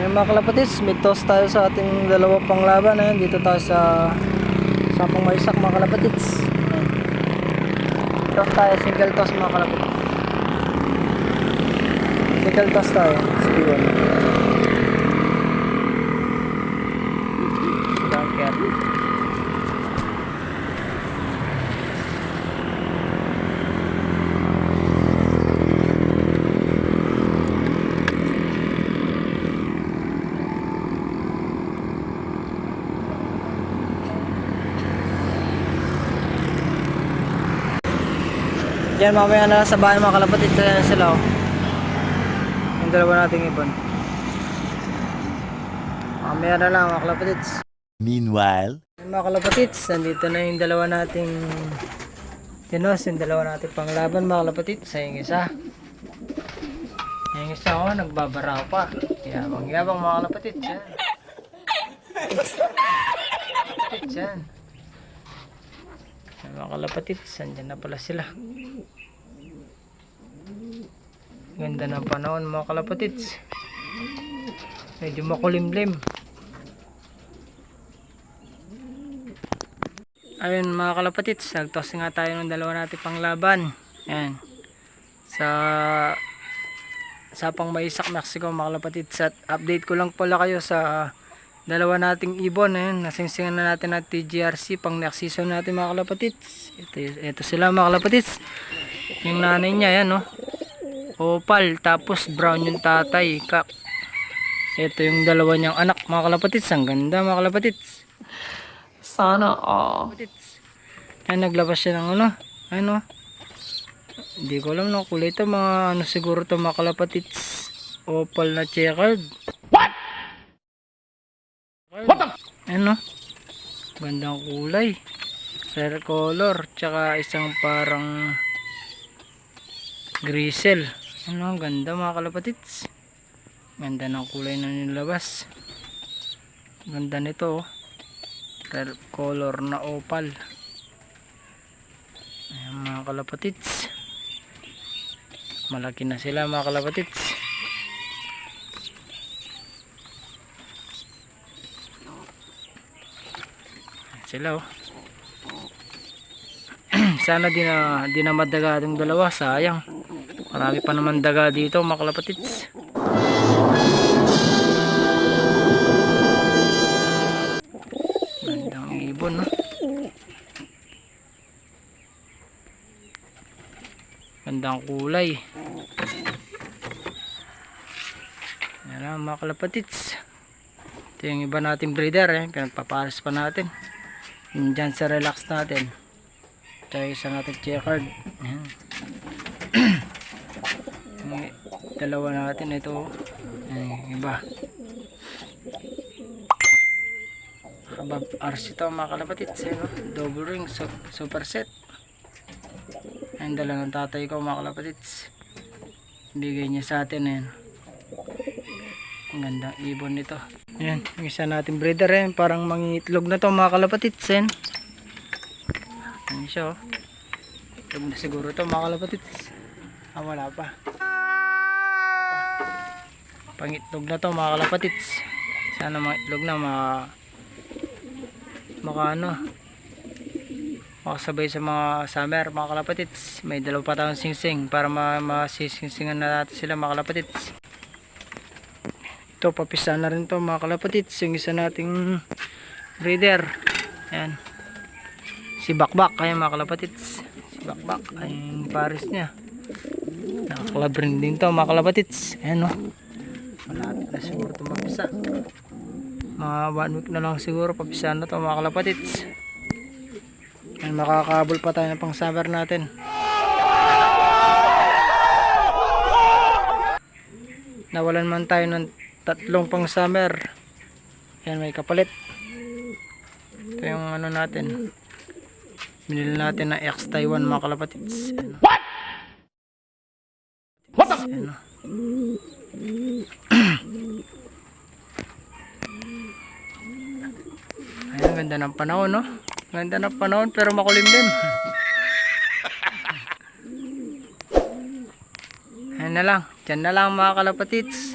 Ayun mga kalapatits, may toss tayo sa ating dalawa pang laban. Ayun, dito tayo sa Sampang Maysak mga kalapatits. Toss tayo, single toss mga kalapatits. Single toss tayo, sige ba? Dunker. Yan, mamaya na sa bahay mga kalapatid. Kaya na sila, oh. Yung dalawa nating ibon. Mamaya na lang mga kalapatids. Meanwhile, Mga kalapatids, nandito na yung dalawa nating tinos, yung dalawa nating panglaban mga kalapatids. Sa yung isa. Yung isa, oh, nagbabaraw pa. Yabang mga kalapatids. Yan. Kalapatids, yan. Mga kalapatids, andyan na pala sila. Ganda ng panahon mga kalapatids. Medyo makulimlim. Ayun mga kalapatids, nagtoss nga tayo ng dalawa natin panglaban. Ayan. Sa Sampang Maysak, Mexico mga kalapatids. At update ko lang pala kayo sa dalawa nating ibon. Ayan, nasingsingan na natin ang TGRC pang next season natin mga kalapatids. Ito sila mga kalapatids. Yung nanay niya, yan, no? Opal, tapos brown yung tatay, kak. Ito yung dalawa niyang anak mga kalapatids. Ang ganda mga kalapatids. Sana all. Ayan, naglabas siya ng ano. Ano? Hindi ko alam no kulay ito. Mga ano siguro ito mga kalapatids. Opal na checkered. Ano? Gandang kulay. Rare color. Tsaka isang parang grisel. Ano? Ganda mga kalapatids. Ganda ng kulay na nilabas. Ganda nito, oh. Rare color na opal. Ayan mga kalapatids. Malaki na sila mga kalapatids. Sila, oh. Sana di na madaga itong dalawa, sayang. Marami pa naman daga dito mga kalapatids. Gandang ibon, no? Gandang kulay. Yan lang mga kalapatids. Ito yung iba nating breeder, pinagpapares pa natin. Diyan sa relax natin. Ito yung isa natin checkered. Ayan. Yung dalawa natin ito. Ayan, iba. Habab RC ito mga kalapatids. Ayan, double ring, super set. Ayan, dala ng tatay ko mga kalapatids. Bigay niya sa atin. Ayan. Ang gandang ibon nito. Ayan, yung isa natin breeder, parang mangitlog na to mga kalapatids. Ayan siya, oh. Itlog na siguro to mga kalapatids. Wala pa. Pangitlog na to mga kalapatids. Sana mangitlog na makasabay sa mga summer mga kalapatids. May dalawa pa tayong singsing para masisingsingan na natin sila mga kalapatids. Ito, papisa na rin to mga kalapatids. Yung isa nating breeder. Ayan. Si Bakbak. Ayan mga kalapatids. Si Bakbak. Ayan yung pares niya. Nakaklab rin din to mga kalapatids. Ayan, oh. Malapit na siguro ito mapisa. Mga 1 week na lang siguro papisa na to mga kalapatids. Ayan, makakabol pa tayo ng pang summer natin. Nawalan man tayo ng 3 pang summer. Yan, may kapalit. Ito yung ano natin. Binili natin na X Taiwan mga kalapatids. What? What the? Ayan, ayan, ganda ng panahon, no? Ganda ng panahon pero makulimlim. Ayan na lang. Diyan na lang mga kalapatids.